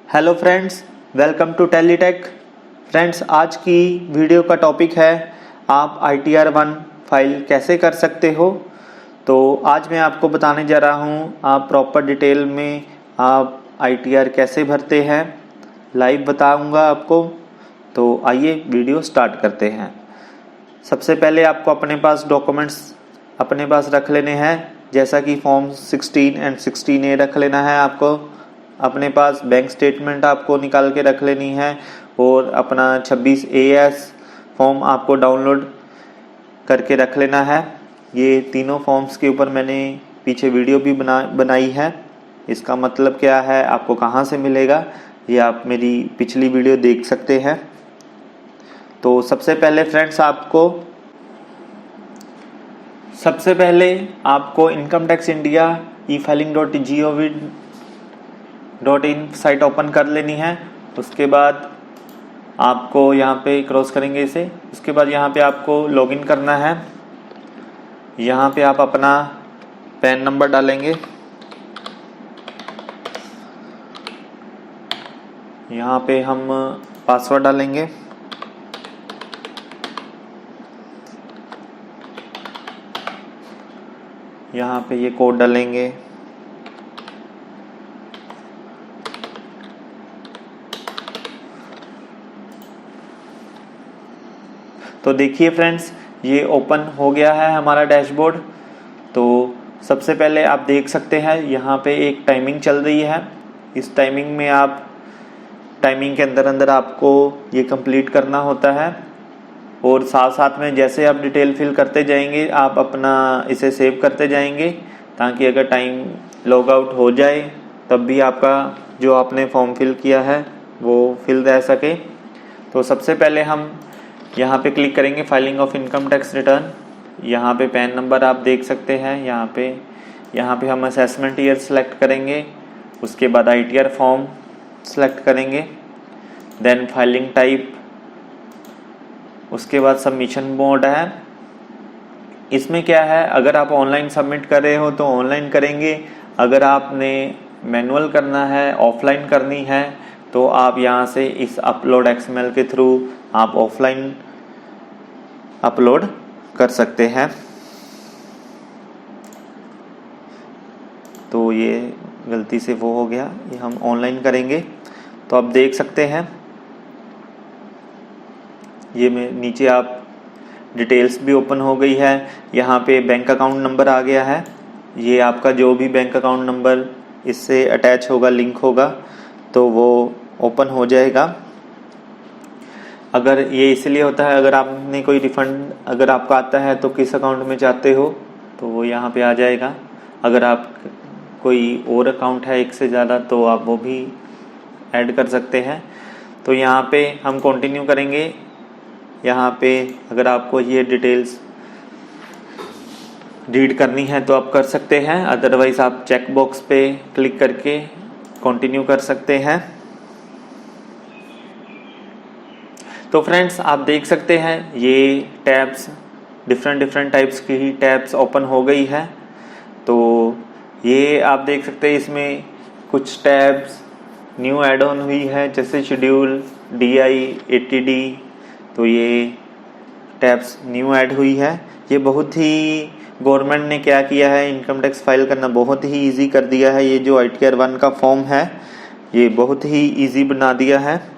Hello friends, welcome to Teletech. Friends, आज की video का टॉपिक है आप ITR-1 फाइल कैसे कर सकते हो। तो आज मैं आपको बताने जा रहा हूँ आप प्रॉपर डिटेल में आप ITR कैसे भरते हैं, लाइव बताऊँगा आपको। तो आइए वीडियो स्टार्ट करते हैं। सबसे पहले आपको अपने पास डॉक्यूमेंट्स अपने पास रख लेने हैं, जैसा कि फॉर्म 16 एंड 16A रख लेना है आपको अपने पास। बैंक स्टेटमेंट आपको निकाल के रख लेनी है और अपना 26AS फॉर्म आपको डाउनलोड करके रख लेना है। ये तीनों फॉर्म्स के ऊपर मैंने पीछे वीडियो भी बनाई है। इसका मतलब क्या है, आपको कहाँ से मिलेगा, ये आप मेरी पिछली वीडियो देख सकते हैं। तो सबसे पहले फ्रेंड्स आपको income tax India e-filing.gov.in site open कर लेनी है। उसके बाद आपको यहाँ पे क्रॉस करेंगे इसे। उसके बाद यहाँ पे आपको लॉगिन करना है। यहाँ पे आप अपना पैन नंबर डालेंगे। यहाँ पे हम पासवर्ड डालेंगे। यहाँ पे ये कोड डालेंगे। तो देखिए फ्रेंड्स, ये ओपन हो गया है हमारा डैशबोर्ड। तो सबसे पहले आप देख सकते हैं यहाँ पे एक टाइमिंग चल रही है। इस टाइमिंग के अंदर आपको ये कंप्लीट करना होता है। और साथ साथ में जैसे आप डिटेल फिल करते जाएंगे आप अपना इसे सेव करते जाएंगे, ताकि अगर टाइम लॉग आउट हो जाए तब भी आपका जो आपने फॉर्म फिल किया है वो फिल रह सके। तो सबसे पहले हम यहाँ पे क्लिक करेंगे filing of income tax return. यहाँ पे पैन नंबर आप देख सकते हैं। यहाँ पे हम असेसमेंट ईयर सेलेक्ट करेंगे। उसके बाद ITR फॉर्म सेलेक्ट करेंगे, देन फाइलिंग टाइप, उसके बाद सबमिशन मोड है। इसमें क्या है, अगर आप ऑनलाइन सबमिट कर रहे हो तो ऑनलाइन करेंगे, अगर आपने मैनुअल करना है, ऑफलाइन करनी है, तो आप यहाँ से इस अपलोड XML के थ्रू आप ऑफलाइन अपलोड कर सकते हैं। तो ये गलती से वो हो गया, ये हम ऑनलाइन करेंगे। तो आप देख सकते हैं ये में नीचे आप डिटेल्स भी ओपन हो गई है। यहाँ पे बैंक अकाउंट नंबर आ गया है। ये आपका जो भी बैंक अकाउंट नंबर इससे अटैच होगा, लिंक होगा, तो वो ओपन हो जाएगा। अगर ये इसलिए होता है, अगर आपने कोई रिफ़ंड अगर आपका आता है तो किस अकाउंट में चाहते हो तो वो यहाँ पे आ जाएगा। अगर आप कोई और अकाउंट है एक से ज़्यादा तो आप वो भी ऐड कर सकते हैं। तो यहाँ पे हम कंटिन्यू करेंगे। यहाँ पे अगर आपको ये डिटेल्स रीड करनी है तो आप कर सकते हैं, अदरवाइज़ आप चेक बॉक्स पे क्लिक करके कंटिन्यू कर सकते हैं। तो फ्रेंड्स, आप देख सकते हैं ये टैब्स डिफरेंट टाइप्स की ही टैब्स ओपन हो गई है। तो ये आप देख सकते हैं इसमें कुछ टैब्स न्यू ऐड ऑन हुई है, जैसे शेड्यूल, DI, ATD। तो ये टैब्स न्यू ऐड हुई है। ये बहुत ही गवर्नमेंट ने क्या किया है, इनकम टैक्स फाइल करना बहुत ही इजी कर दिया है। ये जो ITR-1 का फॉर्म है ये बहुत ही इजी बना दिया है।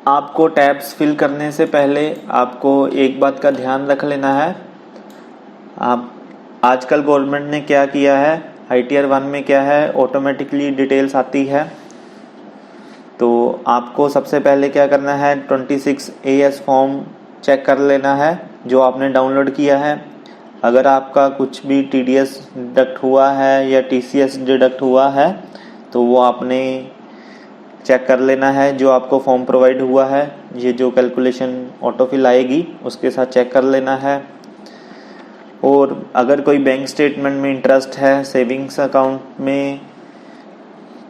आपको टैब्स फिल करने से पहले आपको एक बात का ध्यान रख लेना है। आप आजकल गवर्नमेंट ने क्या किया है, ITR-1 में क्या है, ऑटोमेटिकली डिटेल्स आती है। तो आपको सबसे पहले क्या करना है, 26AS फॉर्म चेक कर लेना है जो आपने डाउनलोड किया है। अगर आपका कुछ भी TDS डिडक्ट हुआ है या TCS डिडक्ट हुआ है तो वो आपने चेक कर लेना है। जो आपको फॉर्म प्रोवाइड हुआ है, ये जो कैलकुलेशन ऑटोफिल आएगी उसके साथ चेक कर लेना है। और अगर कोई बैंक स्टेटमेंट में इंटरेस्ट है, सेविंग्स अकाउंट में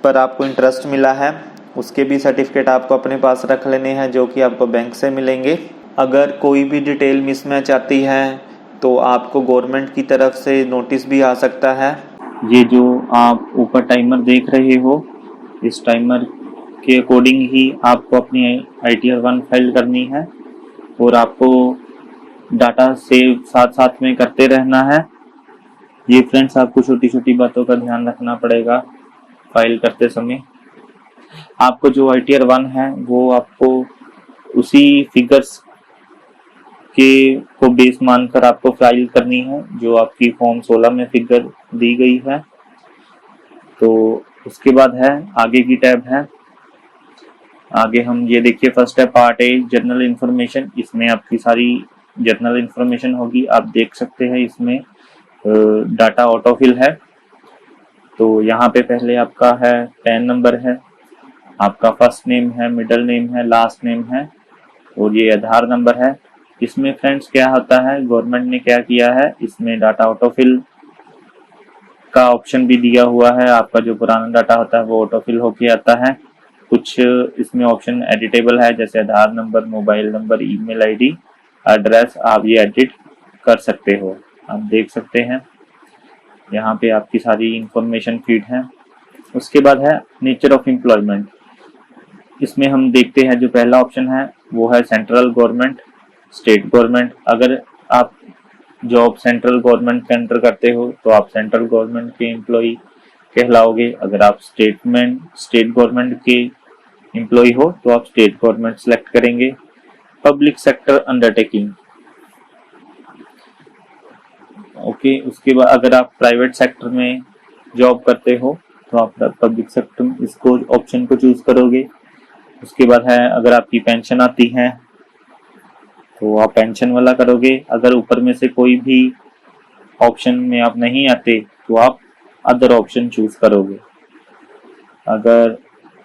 पर आपको इंटरेस्ट मिला है, उसके भी सर्टिफिकेट आपको अपने पास रख लेने हैं जो कि आपको बैंक से मिलेंगे। अगर कोई भी डिटेल मिसमैच आती है तो आपको गवर्नमेंट की तरफ से नोटिस भी आ सकता है। ये जो आप ऊपर टाइमर देख रहे हो, इस टाइमर के अकॉर्डिंग ही आपको अपनी ITR 1 फाइल करनी है और आपको डाटा सेव साथ साथ में करते रहना है। ये फ्रेंड्स आपको छोटी छोटी बातों का ध्यान रखना पड़ेगा फाइल करते समय। आपको जो ITR 1 है वो आपको उसी फिगर्स के को बेस मानकर आपको फाइल करनी है जो आपकी फॉर्म 16 में फिगर दी गई है। तो उसके बाद है आगे की टैब है। आगे हम ये देखिए, फर्स्ट है पार्ट ए जर्नल इंफॉर्मेशन। इसमें आपकी सारी जर्नल इंफॉर्मेशन होगी। आप देख सकते हैं इसमें डाटा ऑटोफिल है। तो यहाँ पे पहले आपका है पैन नंबर है, आपका फर्स्ट नेम है, मिडिल नेम है, लास्ट नेम है और ये आधार नंबर है। इसमें फ्रेंड्स क्या होता है, गवर्नमेंट ने क्या किया है, इसमें डाटा ऑटोफिल का ऑप्शन भी दिया हुआ है। आपका जो पुराना डाटा होता है वो ऑटोफिल होके आता है। कुछ इसमें ऑप्शन एडिटेबल है, जैसे Aadhaar number, mobile number, email ID, address, आप ये एडिट कर सकते हो। आप देख सकते हैं यहाँ पे आपकी सारी इंफॉर्मेशन फीड है। उसके बाद है नेचर ऑफ एम्प्लॉयमेंट। इसमें हम देखते हैं जो पहला ऑप्शन है वो है सेंट्रल गवर्नमेंट, स्टेट गवर्नमेंट। अगर आप जॉब सेंट्रल गवर्नमेंट के अंडर करते हो तो आप सेंट्रल गवर्नमेंट के एम्प्लॉई कहलाओगे। अगर आप स्टेट गवर्नमेंट के एम्प्लॉई हो तो आप स्टेट गवर्नमेंट सेलेक्ट करेंगे। Public sector undertaking, okay. उसके बाद अगर आप प्राइवेट सेक्टर में जॉब करते हो तो आप पब्लिक सेक्टर इसको ऑप्शन को चूज करोगे। उसके बाद है अगर आपकी पेंशन आती है तो आप पेंशन वाला करोगे। अगर ऊपर में से कोई भी ऑप्शन में आप नहीं आते तो आप अदर ऑप्शन चूज करोगे। अगर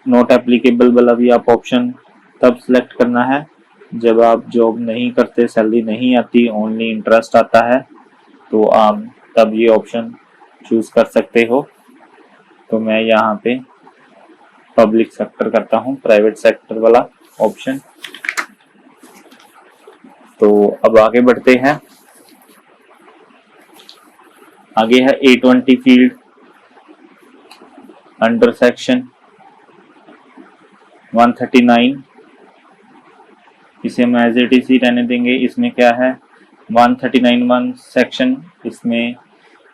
नॉट एप्लीकेबल वाला भी आप ऑप्शन तब सिलेक्ट करना है जब आप जॉब नहीं करते, सैलरी नहीं आती, ओनली इंटरेस्ट आता है, तो आप तब ये ऑप्शन चूज कर सकते हो। तो मैं यहाँ पे पब्लिक सेक्टर करता हूँ, प्राइवेट सेक्टर वाला ऑप्शन। तो अब आगे बढ़ते हैं। आगे है A20 फील्ड अंडर सेक्शन 139। इसे हम एज इट इज ही रहने देंगे। इसमें क्या है 139(1) सेक्शन, इसमें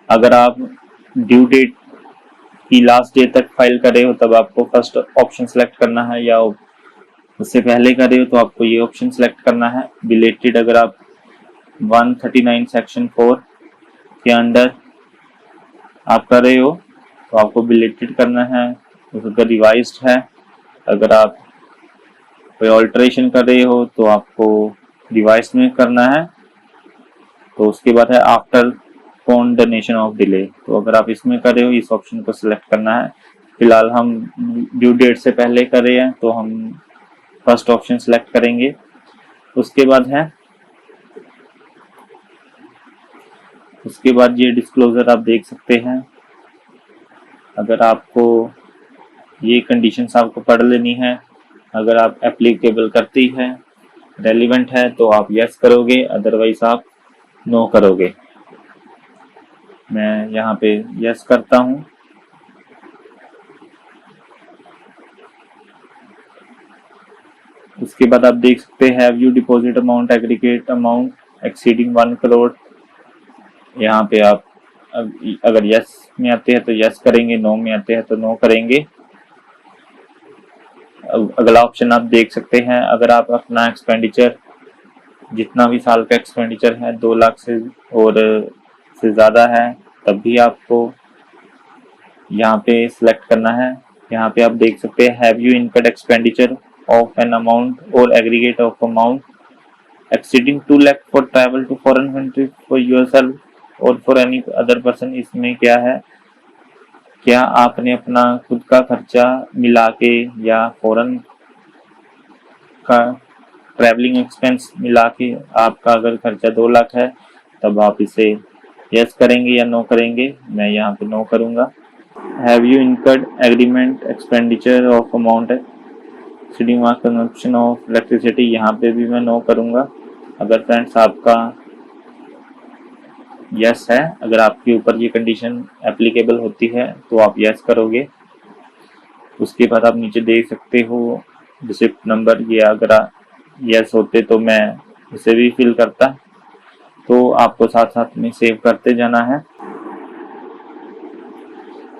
अगर आप ड्यू डेट की लास्ट डे तक फाइल कर रहे हो तब आपको फर्स्ट ऑप्शन सेलेक्ट करना है, या उससे पहले कर रहे हो तो आपको ये ऑप्शन सेलेक्ट करना है। बिलेटेड अगर आप 139 सेक्शन 4 के अंडर आप कर रहे हो तो आपको बिलेटेड करना है। अगर रिवाइज्ड है, अगर आप कोई ऑल्टरेशन कर रहे हो तो आपको रिवाइज में करना है। तो उसके बाद है आफ्टर कॉन्डनेशन ऑफ डिले, तो अगर आप इसमें कर रहे हो इस ऑप्शन को सिलेक्ट करना है। फिलहाल हम ड्यू डेट से पहले कर रहे हैं तो हम फर्स्ट ऑप्शन सिलेक्ट करेंगे। उसके बाद ये डिस्क्लोजर आप देख सकते हैं। अगर आपको ये कंडीशंस आपको पढ़ लेनी है, अगर आप एप्लीकेबल करती है, रेलिवेंट है तो आप यस करोगे, अदरवाइज आप नो करोगे। मैं यहाँ पे यस करता हूँ। उसके बाद आप देख सकते हैं have you deposit amount aggregate amount exceeding 1 crore. यहाँ पे आप अगर यस में आते हैं तो यस करेंगे, नो में आते हैं तो नो करेंगे। अगला ऑप्शन आप देख सकते हैं, अगर आप अपना एक्सपेंडिचर जितना भी साल का एक्सपेंडिचर है 2 लाख से और से ज़्यादा है तब भी आपको यहाँ पे सिलेक्ट करना है। यहाँ पे आप देख सकते हैं have you incurred expenditure of an amount और aggregate of amount exceeding 2 lakh for travel to foreign country for yourself और फॉर एनी अदर पर्सन। इसमें क्या है, क्या आपने अपना खुद का खर्चा मिला के या फॉरेन का ट्रैवलिंग एक्सपेंस मिला के आपका अगर खर्चा 2 लाख है तब आप इसे यस करेंगे या नो करेंगे। मैं यहाँ पे नो करूँगा। Have you incurred agreement expenditure of amount exceeding consumption of electricity, यहाँ पे भी मैं नो करूँगा। अगर फ्रेंड्स आपका यस है। अगर आपके ऊपर ये कंडीशन एप्लीकेबल होती है तो आप यस करोगे। उसके बाद आप नीचे देख सकते हो रिसिप्ट नंबर, ये अगर यस होते तो मैं इसे भी फिल करता। तो आपको साथ साथ में सेव करते जाना है।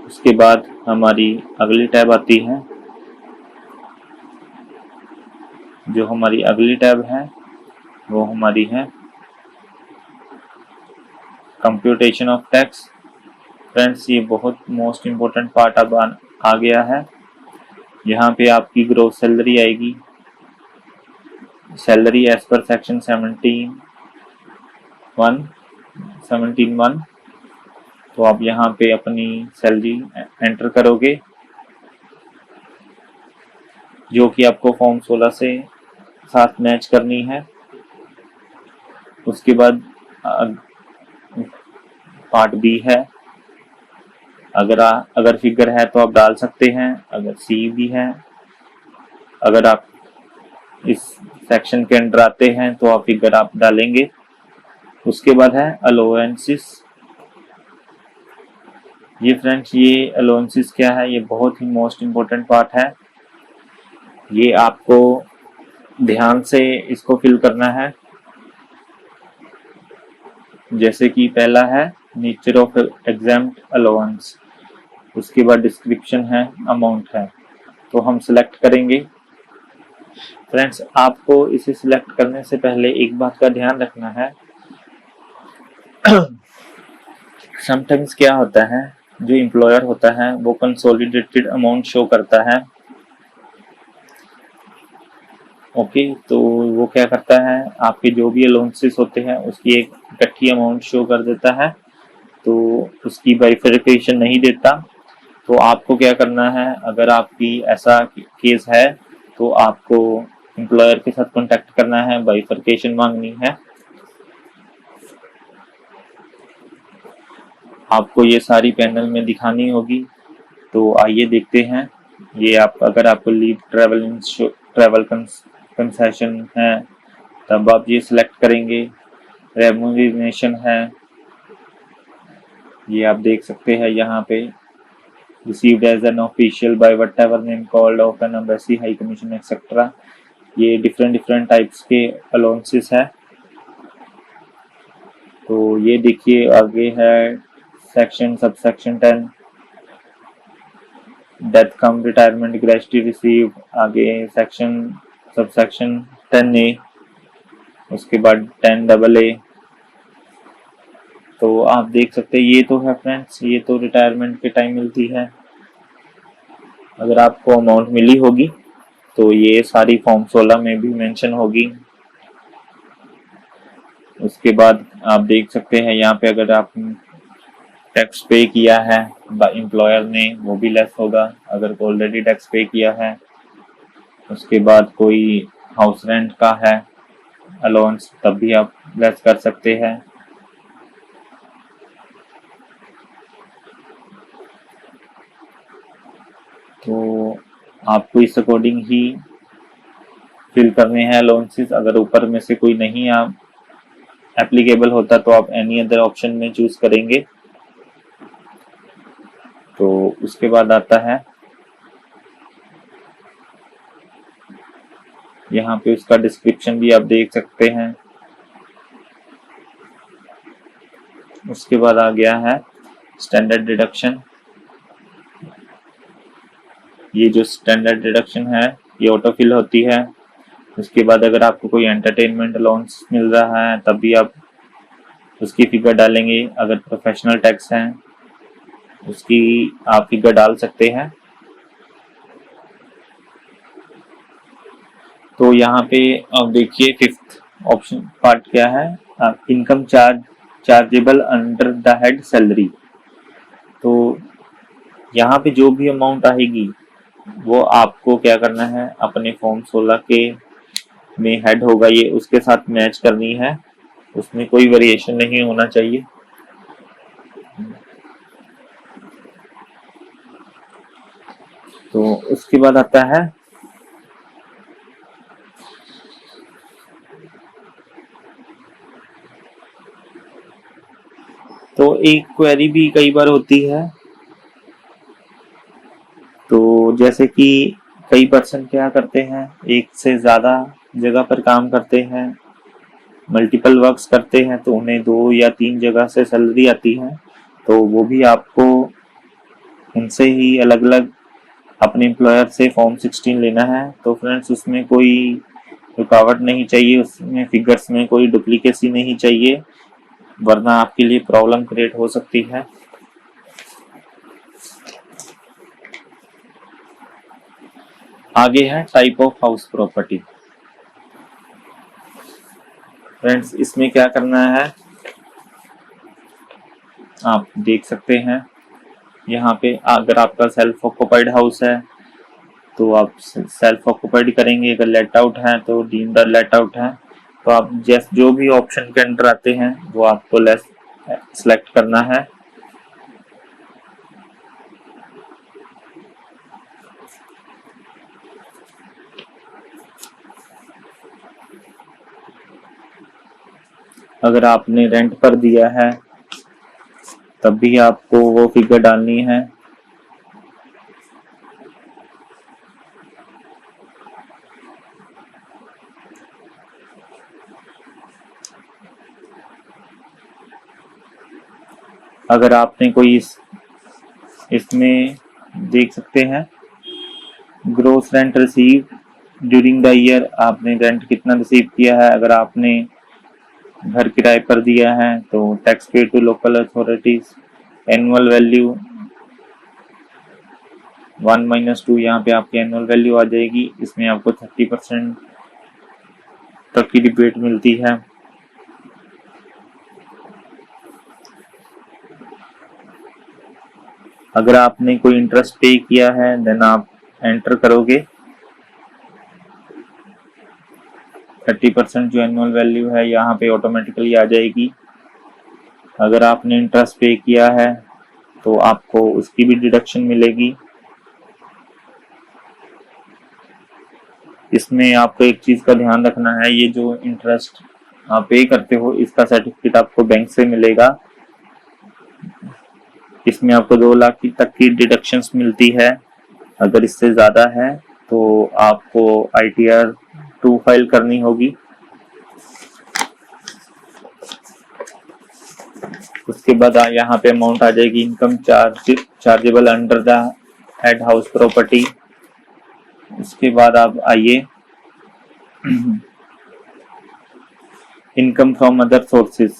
उसके बाद हमारी अगली टैब आती है। जो हमारी अगली टैब है वो हमारी है कंप्यूटेशन ऑफ टैक्स। फ्रेंड्स, ये बहुत मोस्ट इम्पोर्टेंट पार्ट अब आ गया है। यहाँ पे आपकी ग्रोस सैलरी आएगी, सैलरी एज पर सेक्शन 17(1). तो आप यहाँ पे अपनी सैलरी एंटर करोगे जो कि आपको फॉर्म 16 से साथ मैच करनी है। उसके बाद पार्ट बी है। अगर फिगर है तो आप डाल सकते हैं, अगर सी भी है। अगर आप इस सेक्शन के अंडर आते हैं तो आप फिगर आप डालेंगे। उसके बाद है अलाउंसेस। ये फ्रेंड्स, ये अलाउंसेस क्या है, ये बहुत ही मोस्ट इम्पोर्टेंट पार्ट है। ये आपको ध्यान से इसको फिल करना है। जैसे कि पहला है नेचर ऑफ एग्जाम्प्ट अलाउंस, उसके बाद डिस्क्रिप्शन है, अमाउंट है। तो हम सिलेक्ट करेंगे। फ्रेंड्स, आपको इसे सिलेक्ट करने से पहले एक बात का ध्यान रखना है। समटाइम्स क्या होता है, जो एम्प्लॉयर होता है वो कंसोलिडेटेड अमाउंट शो करता है। ओके, तो वो क्या करता है, आपके जो भी अलाउंसेस होते हैं उसकी एक इकट्ठी अमाउंट शो कर देता है, तो उसकी बाइफरकेशन नहीं देता। तो आपको क्या करना है, अगर आपकी ऐसा केस है तो आपको एम्प्लॉयर के साथ कांटेक्ट करना है, बाइफरकेशन मांगनी है। आपको ये सारी पैनल में दिखानी होगी। तो आइए देखते हैं। ये अगर आपको लीव ट्रैवल कंसेशन है तब आप ये सिलेक्ट करेंगे। रेम्यूनरेशन है, ये आप देख सकते हैं यहाँ पे। Received as an official by whatever name called of an embassy, high commission etcetera. ये डिफरेंट टाइप्स के अलाउंसेस है। तो ये देखिए आगे है section subsection 10 death cum retirement gratuity receive. आगे सेक्शन सबसेक्शन 10A, उसके बाद 10AA। तो आप देख सकते हैं, ये तो है फ्रेंड्स, ये तो रिटायरमेंट के टाइम मिलती है। अगर आपको अमाउंट मिली होगी तो ये सारी फॉर्म 16 में भी मेंशन होगी। उसके बाद आप देख सकते हैं यहाँ पे अगर आप टैक्स पे किया है एम्प्लॉयर ने वो भी लेस होगा, अगर ऑलरेडी टैक्स पे किया है। उसके बाद कोई हाउस रेंट का है अलाउंस तब भी आप लेस कर सकते हैं। तो आपको इस अकॉर्डिंग ही फिल करने हैं अलाउंसेस। अगर ऊपर में से कोई नहीं आप एप्लीकेबल होता तो आप एनी अदर ऑप्शन में चूज करेंगे। तो उसके बाद आता है यहाँ पे उसका डिस्क्रिप्शन भी आप देख सकते हैं। उसके बाद आ गया है स्टैंडर्ड डिडक्शन। ये जो स्टैंडर्ड डिडक्शन है ये ऑटो फिल होती है। उसके बाद अगर आपको कोई एंटरटेनमेंट अलाउंस मिल रहा है तब भी आप उसकी फिगर डालेंगे। अगर प्रोफेशनल टैक्स है उसकी आप फिगर डाल सकते हैं। तो यहाँ पे अब देखिए फिफ्थ ऑप्शन पार्ट क्या है, income chargeable under the head salary. तो यहाँ पे जो भी अमाउंट आएगी वो आपको क्या करना है, अपने फॉर्म 16 के में हेड होगा ये, उसके साथ मैच करनी है। उसमें कोई वेरिएशन नहीं होना चाहिए। तो उसके बाद आता है तो एक क्वेरी भी कई बार होती है, तो जैसे कि कई पर्सन क्या करते हैं, एक से ज़्यादा जगह पर काम करते हैं, मल्टीपल वर्क्स करते हैं, तो उन्हें 2 या 3 जगह से सैलरी आती है, तो वो भी आपको उनसे ही अलग अलग अपने एम्प्लॉयर से फॉर्म 16 लेना है। तो फ्रेंड्स उसमें कोई रुकावट नहीं चाहिए, उसमें फिगर्स में कोई डुप्लीकेसी नहीं चाहिए, वरना आपके लिए प्रॉब्लम क्रिएट हो सकती है। आगे है type of house property. Friends इसमें क्या करना है, आप देख सकते हैं यहाँ पे, अगर आपका सेल्फ ऑक्युपाइड हाउस है तो आप सेल्फ ऑक्युपाइड करेंगे, अगर लेट आउट है तो डीम्ड लेट आउट है। तो आप जो भी ऑप्शन के अंडर आते हैं वो आपको लेस सिलेक्ट करना है। अगर आपने रेंट पर दिया है तब भी आपको वो फिगर डालनी है। अगर आपने कोई इसमें देख सकते हैं gross rent receive during the year, आपने रेंट कितना रिसीव किया है। अगर आपने घर किराए पर दिया है तो tax pay to local authorities, annual value 1-2, यहाँ पे आपकी एनुअल वैल्यू आ जाएगी। इसमें आपको 30% तक की रिबेट मिलती है। अगर आपने कोई इंटरेस्ट पे किया है देन आप एंटर करोगे, 30% जो एनुअल वैल्यू है यहाँ पे ऑटोमेटिकली आ जाएगी। अगर आपने इंटरेस्ट पे किया है तो आपको उसकी भी डिडक्शन मिलेगी। इसमें आपको एक चीज का ध्यान रखना है, ये जो इंटरेस्ट आप पे करते हो इसका सर्टिफिकेट आपको बैंक से मिलेगा। इसमें आपको 2 लाख तक की डिडक्शंस मिलती है। अगर इससे ज़्यादा है तो आपको ITR 2 फाइल करनी होगी। उसके बाद यहाँ पे अमाउंट आ जाएगी income chargeable under the head house property. उसके बाद आप आइए इनकम फ्रॉम अदर सोर्सेज,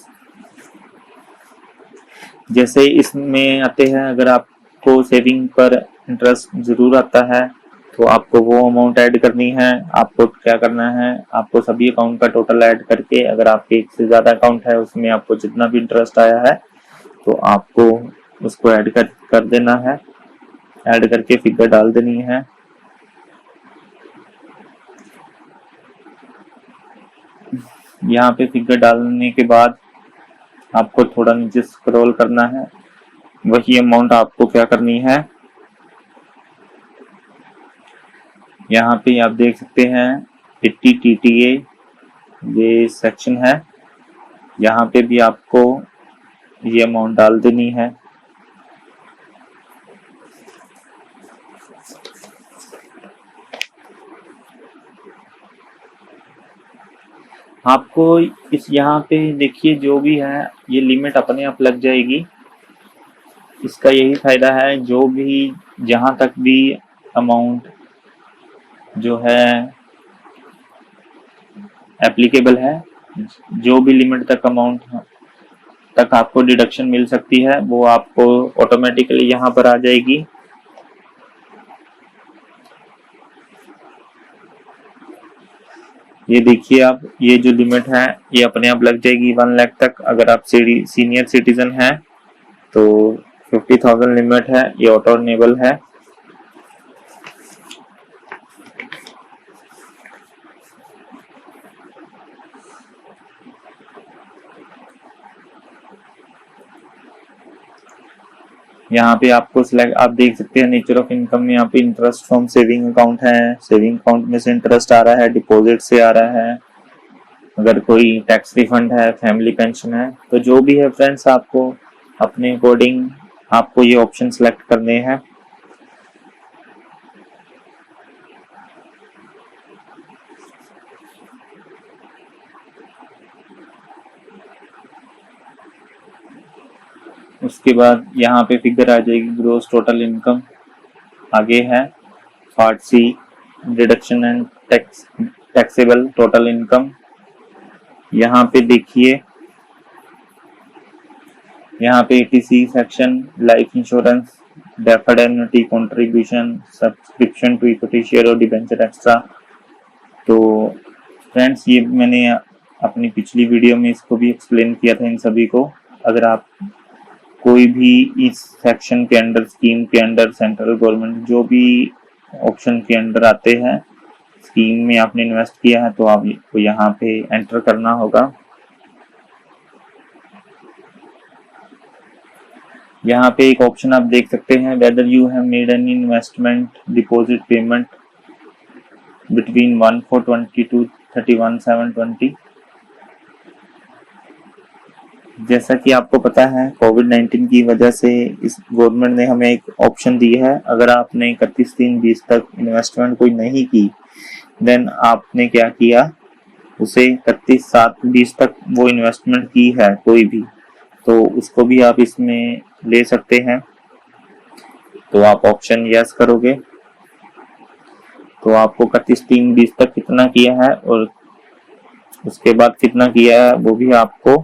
जैसे इसमें आते हैं। अगर आपको सेविंग पर इंटरेस्ट जरूर आता है तो आपको वो अमाउंट ऐड करनी है। आपको क्या करना है, आपको सभी अकाउंट का टोटल ऐड करके, अगर आपके एक से ज़्यादा अकाउंट है उसमें आपको जितना भी इंटरेस्ट आया है तो आपको उसको ऐड कर देना है, ऐड करके फिगर डाल देनी है। यहाँ पे फिगर डालने के बाद आपको थोड़ा नीचे स्क्रॉल करना है, वही अमाउंट आपको क्या करनी है, यहाँ पे आप देख सकते हैं 80 TTA ये सेक्शन है, यहाँ पे भी आपको ये अमाउंट डाल देनी है। आपको इस यहाँ पे देखिए जो भी है ये लिमिट अपने आप लग जाएगी। इसका यही फायदा है, जो भी जहाँ तक भी अमाउंट जो है एप्लीकेबल है, जो भी लिमिट तक अमाउंट तक आपको डिडक्शन मिल सकती है वो आपको ऑटोमेटिकली यहाँ पर आ जाएगी। ये देखिए आप, ये जो लिमिट है ये अपने आप लग जाएगी 1 लाख तक। अगर आप सीनियर सिटीजन हैं तो 50,000 लिमिट है, ये ऑटो इनेबल है। यहाँ पे आपको सिलेक्ट, आप देख सकते हैं नेचर ऑफ इनकम में यहाँ पे इंटरेस्ट फ्रॉम सेविंग अकाउंट है, सेविंग अकाउंट में से इंटरेस्ट आ रहा है, डिपॉजिट से आ रहा है, अगर कोई टैक्स रिफंड है, फैमिली पेंशन है, तो जो भी है फ्रेंड्स आपको अपने अकॉर्डिंग आपको ये ऑप्शन सेलेक्ट करने हैं। उसके बाद यहाँ पे फिगर आ जाएगी ग्रोस टोटल इनकम। आगे है part C deduction and taxable total income. यहाँ पे देखिए, यहाँ पे ATC section, life insurance, deferred annuity, contribution, subscription to equity share और डिबेंचर एक्स्ट्रा। तो फ्रेंड्स, ये मैंने अपनी पिछली वीडियो में इसको भी एक्सप्लेन किया था इन सभी को। अगर आप कोई भी इस सेक्शन के अंडर, स्कीम के अंडर, सेंट्रल गवर्नमेंट जो भी ऑप्शन के अंडर आते हैं, स्कीम में आपने इन्वेस्ट किया है तो आपको यहाँ पे एंटर करना होगा। यहाँ पे एक ऑप्शन आप देख सकते हैं, whether you have made any investment deposit payment between 1/4/20 to 31/7/20। जैसा कि आपको पता है, कोविड-19 की वजह से इस गवर्नमेंट ने हमें एक ऑप्शन दी है, अगर आपने 31/3/20 तक इन्वेस्टमेंट कोई नहीं की, देन आपने क्या किया, उसे 31/7/20 तक वो इन्वेस्टमेंट की है कोई भी, तो उसको भी आप इसमें ले सकते हैं। तो आप ऑप्शन यस करोगे तो आपको 31/3/20 तक कितना किया है और उसके बाद कितना किया है वो भी आपको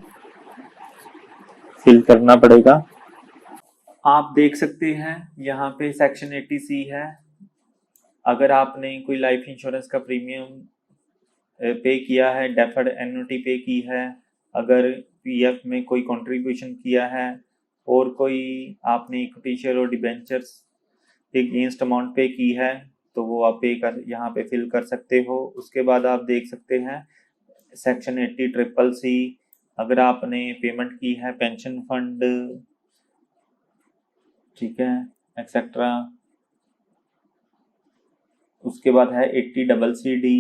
फिल करना पड़ेगा। आप देख सकते हैं यहाँ पे सेक्शन 80C है। अगर आपने कोई लाइफ इंश्योरेंस का प्रीमियम पे किया है, डेफर्ड एन्युटी पे की है, अगर पीएफ में कोई कंट्रीब्यूशन किया है और कोई आपने इक्विटी शेयर और डिबेंचर्स के अगेंस्ट अमाउंट पे की है, तो वो आप पे कर यहाँ पे फिल कर सकते हो। उसके बाद आप देख सकते हैं सेक्शन 80CCC, अगर आपने पेमेंट की है पेंशन फंड, ठीक है, एक्सेट्रा। उसके बाद है 80CCD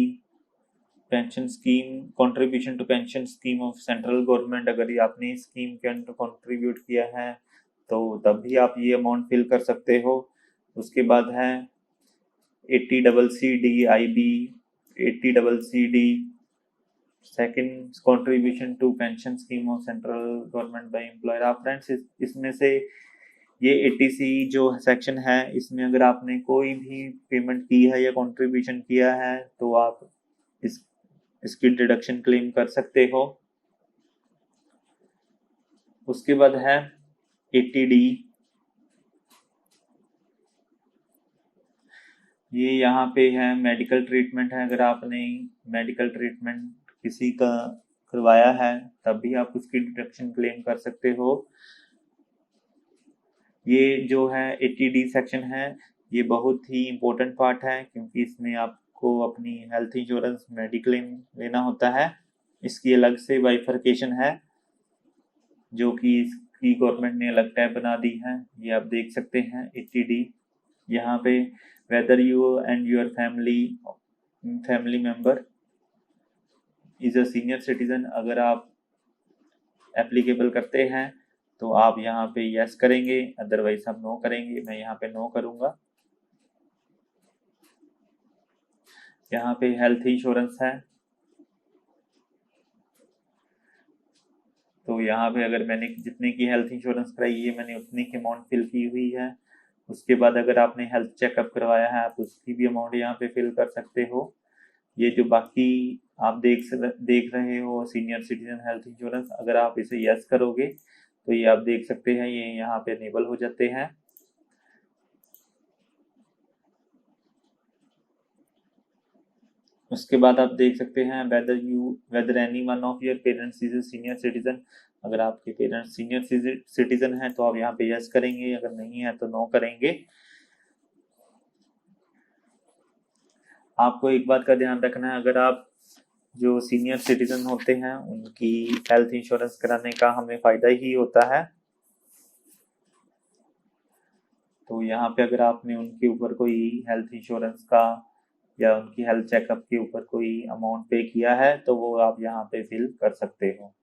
pension scheme, contribution to pension scheme of central government. अगर ये आपने स्कीम के अंदर कंट्रीब्यूट किया है तो तब भी आप ये अमाउंट फिल कर सकते हो। उसके बाद है 80CCD IB, 80CCD second contribution to pension scheme of central government by employer. आप फ्रेंड्स इसमें से ये 80C जो सेक्शन है, इसमें अगर आपने कोई भी पेमेंट की है या कंट्रीब्यूशन किया है तो आप इसकी डिडक्शन क्लेम कर सकते हो। उसके बाद है 80D, ये यहाँ पे है मेडिकल ट्रीटमेंट है। अगर आपने मेडिकल ट्रीटमेंट किसी का करवाया है तब भी आप उसकी डिडक्शन क्लेम कर सकते हो। ये जो है 80D सेक्शन है, ये बहुत ही इम्पोर्टेंट पार्ट है क्योंकि इसमें आपको अपनी हेल्थ इंश्योरेंस मेडिक्लेम लेना होता है। इसकी अलग से बाइफरकेशन है जो कि इसकी गवर्नमेंट ने अलग टैब बना दी है, ये आप देख सकते हैं 80D। यहाँ पे whether you and your family member is a senior citizen, अगर आप एप्लीकेबल करते हैं तो आप यहाँ पे यस करेंगे, अदरवाइज हम नो करेंगे। मैं यहाँ पे नो करूँगा। यहाँ पे हेल्थ इंश्योरेंस है, तो यहाँ पे अगर मैंने जितने की हेल्थ इंश्योरेंस कराई है मैंने उतनी की अमाउंट फिल की हुई है। उसके बाद अगर आपने हेल्थ चेकअप करवाया है आप उसकी भी अमाउंट यहाँ पे फिल कर सकते हो। ये जो बाकी आप देख रहे हो सीनियर सिटीजन हेल्थ इंश्योरेंस, अगर आप इसे यस करोगे तो ये आप देख सकते हैं ये यहाँ पे इनेबल हो जाते हैं। उसके बाद आप देख सकते हैं whether any one of your parents is a senior citizen, अगर आपके पेरेंट्स सीनियर सिटीजन हैं तो आप यहाँ पे यस करेंगे, अगर नहीं है तो नो करेंगे। आपको एक बात का ध्यान रखना है, अगर आप जो सीनियर सिटीजन होते हैं उनकी हेल्थ इंश्योरेंस कराने का हमें फायदा ही होता है। तो यहाँ पे अगर आपने उनके ऊपर कोई हेल्थ इंश्योरेंस का या उनकी हेल्थ चेकअप के ऊपर कोई अमाउंट पे किया है तो वो आप यहाँ पे फिल कर सकते हो।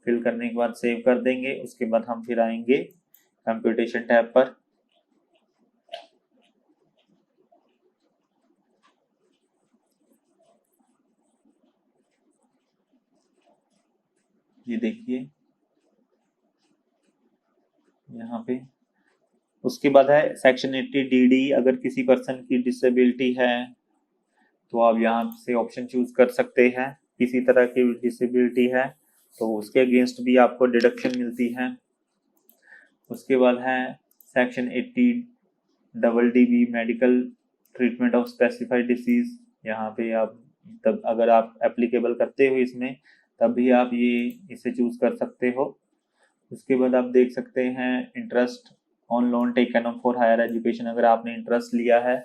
फिल करने के बाद सेव कर देंगे। उसके बाद हम फिर आएंगे कंप्यूटेशन टैब पर। ये देखिए यहाँ पे। उसके बाद है सेक्शन 80 DD। अगर किसी पर्सन की डिसेबिलिटी है तो आप यहाँ से ऑप्शन चूज कर सकते हैं। किसी तरह की डिसेबिलिटी है तो उसके अगेंस्ट भी आपको डिडक्शन मिलती है। उसके बाद है section 80 DD medical treatment of specified disease. यहाँ पे आप तब अगर आप एप्लीकेबल करते हो इसमें तब भी आप ये इसे चूज कर सकते हो। उसके बाद आप देख सकते हैं interest on loan taken up for higher education. अगर आपने इंटरेस्ट लिया है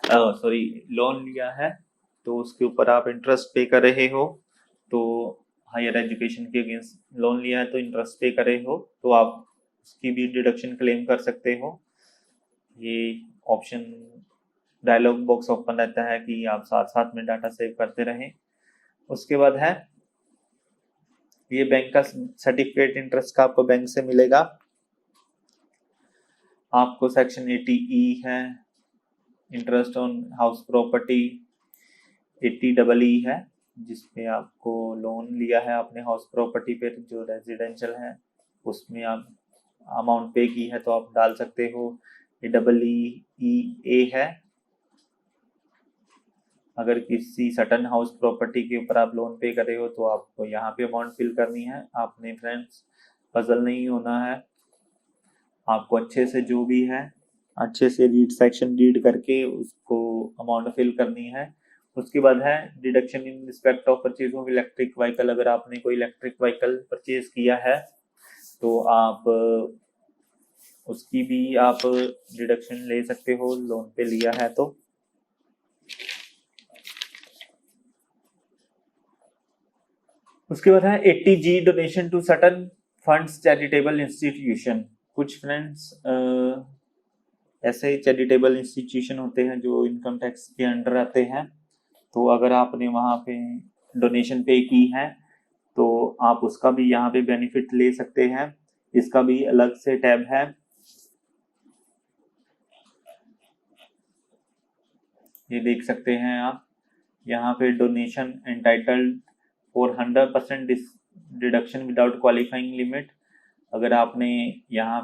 लोन लिया है तो उसके ऊपर आप इंटरेस्ट पे कर रहे हो, तो हायर एजुकेशन के अगेंस्ट लोन लिया है तो इंटरेस्ट पे कर रहे हो तो आप उसकी भी डिडक्शन क्लेम कर सकते हो। ये ऑप्शन डायलॉग बॉक्स ओपन रहता है कि आप साथ साथ में डाटा सेव करते रहें। उसके बाद है ये बैंक का सर्टिफिकेट इंटरेस्ट का आपको बैंक से मिलेगा। आपको सेक्शन 80E है interest on house property. 80EE है जिसमें आपको लोन लिया है आपने हाउस प्रॉपर्टी पे जो रेजिडेंशियल है उसमें आप अमाउंट पे की है तो आप डाल सकते हो। EEE है अगर किसी सटन हाउस प्रॉपर्टी के ऊपर आप लोन पे कर रहे हो तो आपको यहाँ पे अमाउंट फिल करनी है। आपने फ्रेंड्स पजल नहीं होना है, आपको अच्छे से जो भी है अच्छे से सेक्शन रीड करके उसको अमाउंट फिल करनी है। उसके बाद है deduction in respect of purchase of electric vehicle. अगर आपने कोई इलेक्ट्रिक व्हीकल परचेज किया है तो आप उसकी भी आप डिडक्शन ले सकते हो लोन पे लिया है तो। उसके बाद है 80G donation to certain funds charitable institution. कुछ फ्रेंड्स ऐसे चैरिटेबल इंस्टीट्यूशन होते हैं जो इनकम टैक्स के अंडर आते हैं, तो अगर आपने वहाँ पे डोनेशन पे की है तो आप उसका भी यहाँ पे बेनिफिट ले सकते हैं। इसका भी अलग से टैब है। ये देख सकते हैं आप यहाँ पे donation entitled for 100% deduction without qualifying limit. अगर आपने जहाँ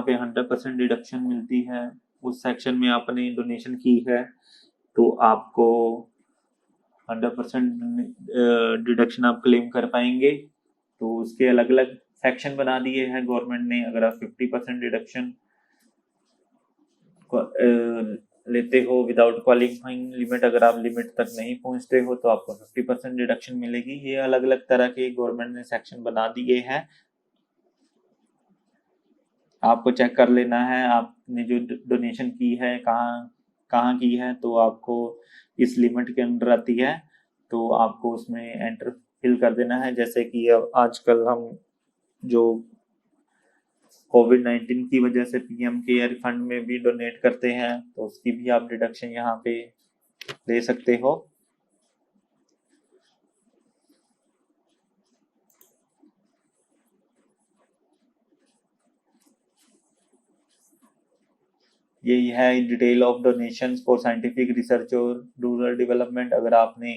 पे 100% डिडक्शन मिलती है उस सेक्शन में आपने डोनेशन की है तो आपको 100% डिडक्शन आप क्लेम कर पाएंगे। तो उसके अलग अलग सेक्शन बना दिए हैं गवर्नमेंट ने। अगर आप 50% डिडक्शन लेते हो विदाउट क्वालिफाइंग लिमिट, अगर आप लिमिट तक नहीं पहुंचते हो तो आपको 50% डिडक्शन मिलेगी। ये अलग अलग तरह के गवर्नमेंट ने सेक्शन बना दिए हैं, आपको चेक कर लेना है आपने जो डोनेशन की है कहाँ की है तो आपको इस लिमिट के अंदर आती है तो आपको उसमें एंटर फिल कर देना है। जैसे कि आजकल हम जो कोविड-19 की वजह से पीएम केयर फंड में भी डोनेट करते हैं तो उसकी भी आप डिडक्शन यहाँ पे ले सकते हो। यही है detail of donations for scientific research और रूरल डेवलपमेंट। अगर आपने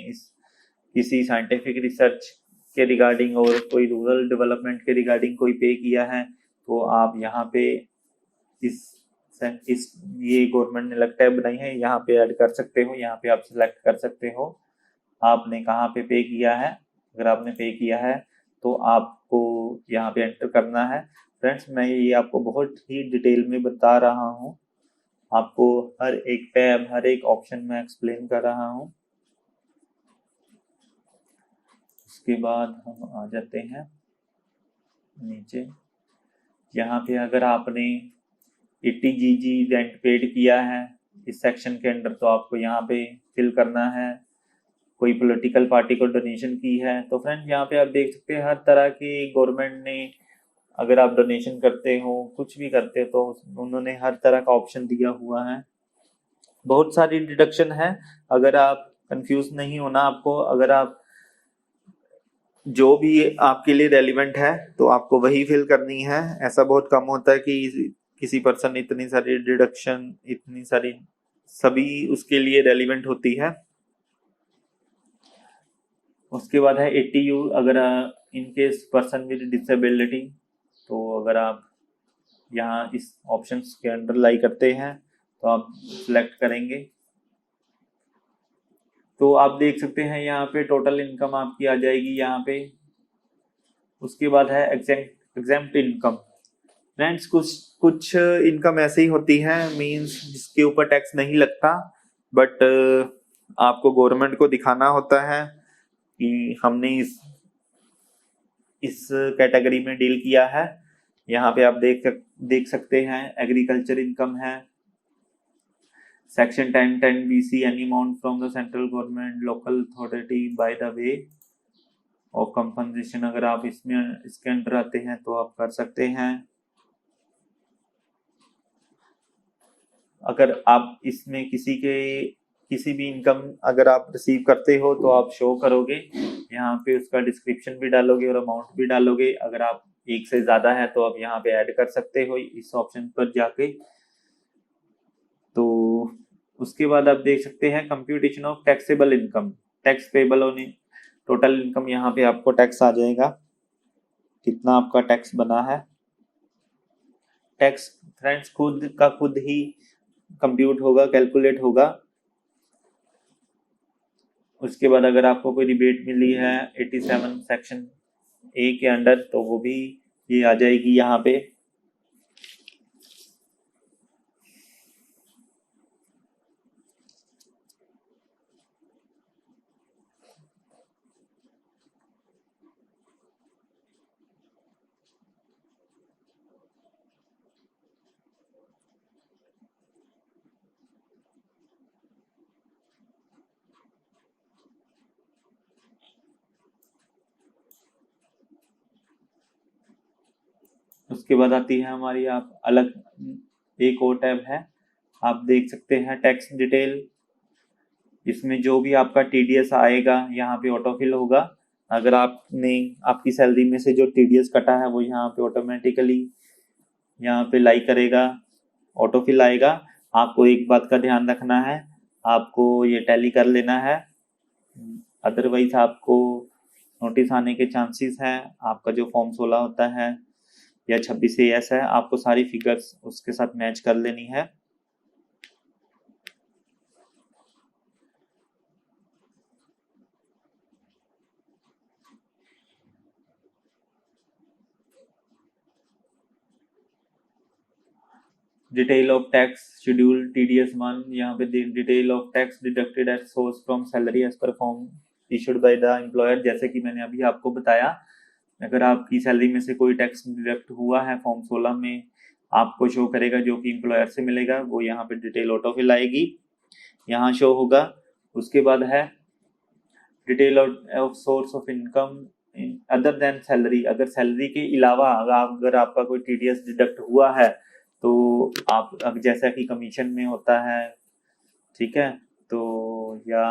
किसी साइंटिफिक रिसर्च के रिगार्डिंग और कोई रूरल डेवलपमेंट के रिगार्डिंग कोई पे किया है तो आप यहाँ पे इस ये गवर्नमेंट ने अलग टैब बनाई है, यहाँ पे ऐड कर सकते हो। यहाँ पे आप सिलेक्ट कर सकते हो आपने कहाँ पे किया है। अगर आपने पे किया है तो आपको यहाँ पे एंटर करना है। फ्रेंड्स मैं ये आपको बहुत ही डिटेल में बता रहा हूँ, आपको हर एक टैब हर एक ऑप्शन में एक्सप्लेन कर रहा हूँ। उसके बाद हम आ जाते हैं नीचे। यहाँ पे अगर आपने 80GG रेंट पेड किया है इस सेक्शन के अंदर तो आपको यहाँ पे फिल करना है। कोई पॉलिटिकल पार्टी को डोनेशन की है तो फ्रेंड्स यहाँ पे आप देख सकते हैं हर तरह की गवर्नमेंट ने, अगर आप डोनेशन करते हो कुछ भी करते हो तो उन्होंने हर तरह का ऑप्शन दिया हुआ है। बहुत सारी डिडक्शन है, अगर आप कंफ्यूज नहीं होना आपको। अगर आप जो भी आपके लिए रेलिवेंट है तो आपको वही फिल करनी है। ऐसा बहुत कम होता है कि किसी पर्सन इतनी सारी डिडक्शन, इतनी सारी, सभी उसके लिए रेलिवेंट होती है। उसके बाद है 80U, अगर in case person with disability, तो अगर आप यहाँ इस ऑप्शंस के अंडर लाई करते हैं तो आप सिलेक्ट करेंगे तो आप देख सकते हैं यहाँ पे टोटल इनकम आपकी आ जाएगी यहाँ पे। उसके बाद है एग्जेम्प्ट इनकम। फ्रेंड्स, कुछ कुछ इनकम ऐसे ही होती है, मींस जिसके ऊपर टैक्स नहीं लगता, बट आपको गवर्नमेंट को दिखाना होता है कि हमने इस कैटेगरी में डील किया है। यहाँ पे आप देख सकते हैं एग्रीकल्चर इनकम है, section 1010 BC, any amount from the central government, local authority by the way of compensation. अगर आप इसके अंडर आते हैं तो आप कर सकते हैं। अगर आप इसमें किसी भी इनकम अगर आप रिसीव करते हो तो आप शो करोगे, यहाँ पे उसका डिस्क्रिप्शन भी डालोगे और अमाउंट भी डालोगे। अगर आप एक से ज्यादा है तो आप यहाँ पे ऐड कर सकते हो इस ऑप्शन पर जाके। तो उसके बाद आप देख सकते हैं computation of taxable income, tax payable on total income. यहाँ पे आपको टैक्स आ जाएगा, कितना आपका टैक्स बना है। टैक्स फ्रेंड्स खुद ही कंप्यूट होगा, कैलकुलेट होगा। उसके बाद अगर आपको कोई रिबेट मिली है 87 सेक्शन ए के अंडर तो वो भी ये आ जाएगी यहाँ पे। उसके बाद आती है हमारी आप अलग एक और टैब है, आप देख सकते हैं टैक्स डिटेल। इसमें जो भी आपका टीडीएस आएगा यहाँ पे ऑटोफिल होगा। अगर आपकी सैलरी में से जो टीडीएस कटा है वो यहाँ पे ऑटोमेटिकली यहाँ पे लाई करेगा, ऑटोफिल आएगा। आपको एक बात का ध्यान रखना है, आपको ये टैली कर लेना है, अदरवाइज आपको नोटिस आने के चांसेस हैं। आपका जो फॉर्म 16 होता है या 26AS है, आपको सारी फिगर्स उसके साथ मैच कर लेनी है। Detail of tax schedule TDS1, यहाँ पे detail of tax deducted at source from salary as per form issued by the employer. जैसे कि मैंने अभी आपको बताया, अगर आपकी सैलरी में से कोई टैक्स डिडक्ट हुआ है फॉर्म 16 में, आपको शो करेगा, जो कि एम्प्लॉयर से मिलेगा वो यहाँ पे डिटेल ऑटोफिल आएगी, यहाँ शो होगा। उसके बाद है detail of source of income other than salary. अगर सैलरी के अलावा अगर आपका कोई TDS डिडक्ट हुआ है तो आप, अब जैसा कि कमीशन में होता है, ठीक है, तो या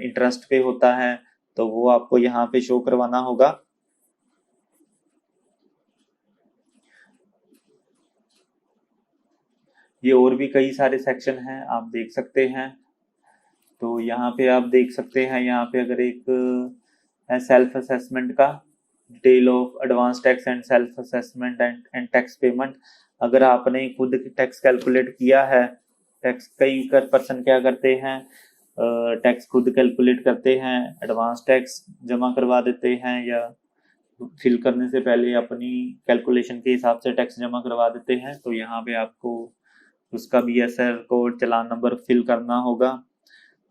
इंटरेस्ट पे होता है, तो वो आपको यहाँ पे शो करवाना होगा। ये और भी कई सारे सेक्शन हैं, आप देख सकते हैं। तो यहाँ पे आप देख सकते हैं, यहाँ पे अगर एक है सेल्फ असेसमेंट का, detail of advance tax and self assessment and tax payment. अगर आपने खुद टैक्स कैलकुलेट किया है, टैक्स कई पर्सन क्या करते हैं, टैक्स खुद कैलकुलेट करते हैं, एडवांस टैक्स जमा करवा देते हैं या फिल करने से पहले अपनी कैलकुलेशन के हिसाब से टैक्स जमा करवा देते हैं। तो यहाँ पे आपको उसका BSR कोड, चालान नंबर फिल करना होगा।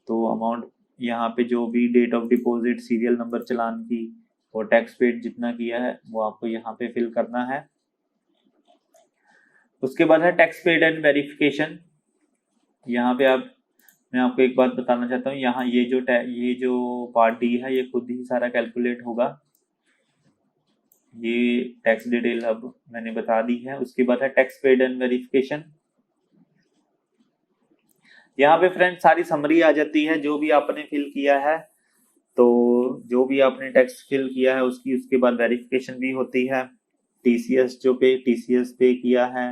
तो अमाउंट यहाँ पे जो भी date of deposit, serial number चालान की और टैक्स पेड जितना किया है वो आपको यहाँ पे फिल करना है। उसके बाद है टैक्स पेड एंड वेरिफिकेशन। यहाँ पे मैं आपको एक बात बताना चाहता हूँ, यहाँ ये जो पार्ट डी है ये खुद ही सारा कैलकुलेट होगा। ये टैक्स डिटेल अब मैंने बता दी है। उसके बाद है टैक्स पेड एंड वेरिफिकेशन। यहाँ पे फ्रेंड सारी समरी आ जाती है जो भी आपने फिल किया है। तो जो भी आपने टैक्स फिल किया है उसके बाद वेरिफिकेशन भी होती है। टीसीएस टीसीएस पे किया है,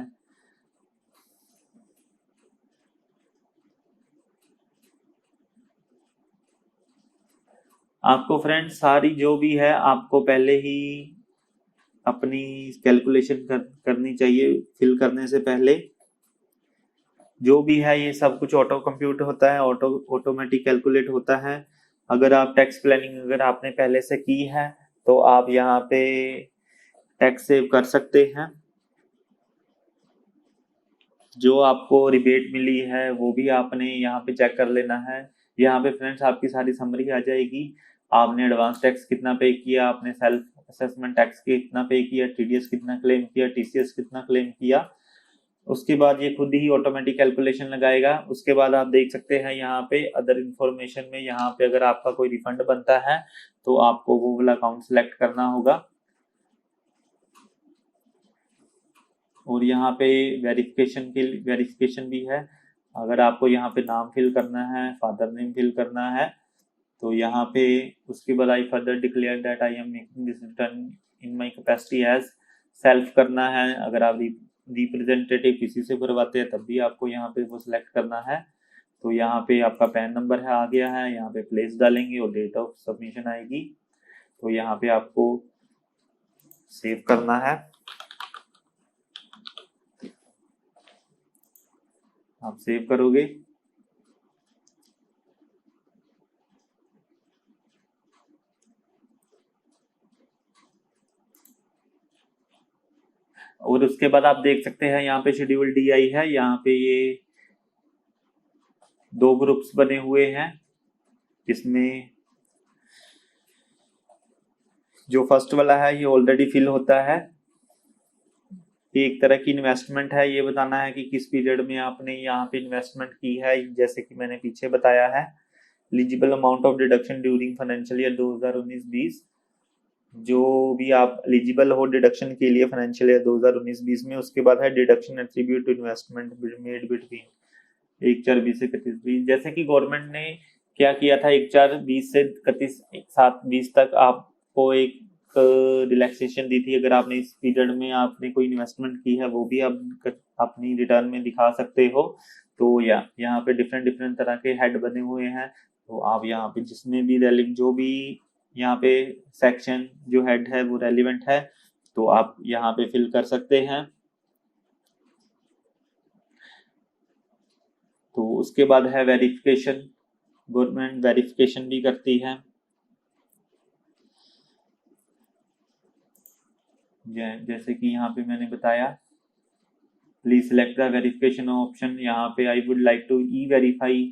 आपको फ्रेंड सारी जो भी है आपको पहले ही अपनी कैलकुलेशन करनी चाहिए। फिल करने से पहले जो भी है ये सब कुछ ऑटो कंप्यूट होता है, ऑटोमेटिक कैलकुलेट होता है। अगर आप टैक्स प्लानिंग अगर आपने पहले से की है तो आप यहाँ पे टैक्स सेव कर सकते हैं। जो आपको रिबेट मिली है वो भी आपने यहाँ पे चेक कर लेना है। यहाँ पे फ्रेंड्स आपकी सारी समरी आ जाएगी। आपने एडवांस टैक्स कितना पे किया, आपने सेल्फ असेसमेंट टैक्स कितना पे किया, टीडीएस कितना क्लेम किया, टीसीएस कितना क्लेम किया। उसके बाद ये खुद ही ऑटोमेटिक कैलकुलेशन लगाएगा। उसके बाद आप देख सकते हैं यहाँ पे अदर इंफॉर्मेशन में, यहाँ पे अगर आपका कोई रिफंड बनता है तो आपको वो वाला अकाउंट सेलेक्ट करना होगा। और यहाँ पे वेरिफिकेशन भी है। अगर आपको यहाँ पे नाम फिल करना है, फादर नेम फिल करना है तो यहाँ पे उसके बाद I further declare that I am making this return in my capacity as self करना है। अगर आप रिप्रेजेंटेटिव किसी से भरवाते हैं तब भी आपको यहाँ पे वो सिलेक्ट करना है। तो यहाँ पे आपका पैन नंबर है आ गया है, यहाँ पे प्लेस डालेंगे और डेट ऑफ सबमिशन आएगी। तो यहाँ पे आपको सेव करना है, आप सेव करोगे। और उसके बाद आप देख सकते हैं यहाँ पे शेड्यूल डी आई है। यहाँ पे ये 2 ग्रुप्स बने हुए हैं। इसमें जो फर्स्ट वाला है ये ऑलरेडी फिल होता है। ये एक तरह की इन्वेस्टमेंट है। ये बताना है कि किस पीरियड में आपने यहाँ पे इन्वेस्टमेंट की है। जैसे कि मैंने पीछे बताया है, eligible amount of deduction during financial year 2019-20। जो भी आप एलिजिबल हो डिडक्शन के लिए फाइनेंशियल ईयर 2019-20 में। उसके बाद है deduction attribute to investment made between 1/4/20 से 31/20। जैसे कि गवर्नमेंट ने क्या किया था, 1/4/20 से 31/7/20 तक आपको एक रिलैक्सेशन दी थी। अगर आपने इस पीरियड में आपने कोई इन्वेस्टमेंट की है वो भी आप अपनी रिटर्न में दिखा सकते हो। तो यहाँ पे डिफरेंट तरह के हेड बने हुए हैं। तो आप यहाँ पे जिसमें भी जो भी यहाँ पे सेक्शन जो हेड है वो रेलिवेंट है तो आप यहाँ पे फिल कर सकते हैं। तो उसके बाद है वेरिफिकेशन। गवर्नमेंट वेरिफिकेशन भी करती है। जैसे कि यहाँ पे मैंने बताया, please select the verification option. यहाँ पे I would like to e verify.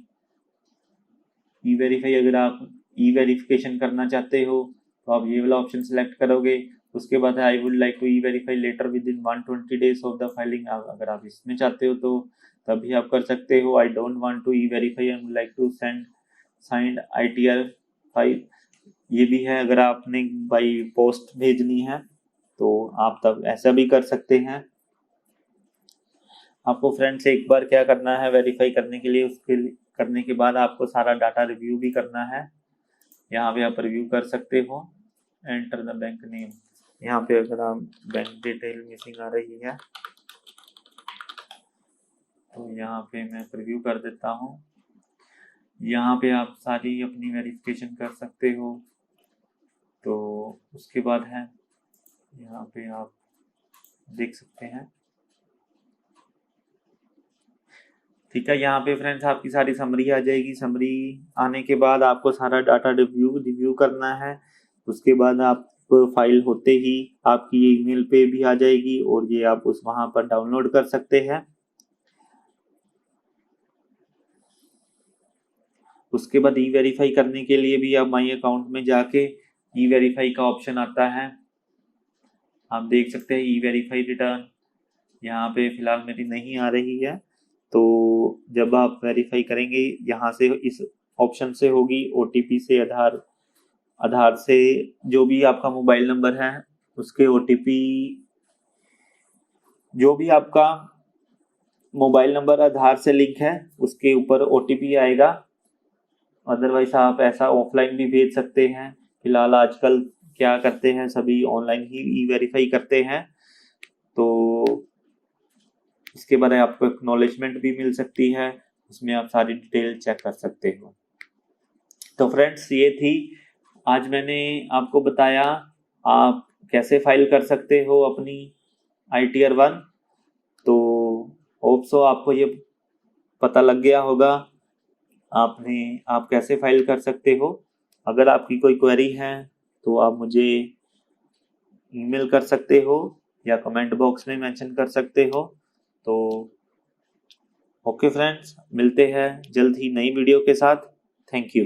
अगर आप ई वेरिफिकेशन करना चाहते हो तो आप ये वाला ऑप्शन सिलेक्ट करोगे। उसके बाद I would like to e verify later within 120 days of the filing. अगर आप इसमें चाहते हो तो तभी आप कर सकते हो। I don't want to e verify, I would like to send signed ITR file. ये भी है, अगर आपने बाई पोस्ट भेजनी है तो आप तब ऐसा भी कर सकते हैं। आपको फ्रेंड्स एक बार क्या करना है वेरीफाई करने के लिए, उसके करने के बाद आपको सारा डाटा रिव्यू भी करना है। यहाँ पे आप रिव्यू कर सकते हो। Enter the bank name. यहाँ पे अगर आप बैंक डिटेल मिसिंग आ रही है तो यहाँ पे मैं रिव्यू कर देता हूँ। यहाँ पे आप सारी अपनी वेरिफिकेशन कर सकते हो। तो उसके बाद है यहाँ पे आप देख सकते हैं। ठीक है, यहाँ पे फ्रेंड्स आपकी सारी समरी आ जाएगी। समरी आने के बाद आपको सारा डाटा रिव्यू करना है। उसके बाद आप फाइल होते ही आपकी ईमेल पे भी आ जाएगी और ये आप उस वहां पर डाउनलोड कर सकते हैं। उसके बाद ई वेरीफाई करने के लिए भी आप माई अकाउंट में जाके ई वेरीफाई का ऑप्शन आता है। आप देख सकते हैं ई वेरीफाई रिटर्न यहाँ पे फिलहाल मेरी नहीं आ रही है। तो जब आप वेरीफाई करेंगे यहाँ से इस ऑप्शन से होगी। OTP से आधार से जो भी आपका मोबाइल नंबर है उसके OTP, जो भी आपका मोबाइल नंबर आधार से लिंक है उसके ऊपर OTP आएगा। अदरवाइज आप ऐसा ऑफलाइन भी भेज सकते हैं फिलहाल आजकल क्या करते हैं, सभी ऑनलाइन ही ई वेरीफाई करते हैं, तो इसके बारे में आपको एक्नॉलेजमेंट भी मिल सकती है, उसमें आप सारी डिटेल चेक कर सकते हो। तो फ्रेंड्स, ये थी आज मैंने आपको बताया आप कैसे फाइल कर सकते हो अपनी ITR 1। तो होप सो आपको ये पता लग गया होगा आप कैसे फाइल कर सकते हो। अगर आपकी कोई क्वेरी है तो आप मुझे ईमेल कर सकते हो या कमेंट बॉक्स में मेंशन कर सकते हो। तो ओके फ्रेंड्स, मिलते हैं जल्द ही नई वीडियो के साथ। Thank you.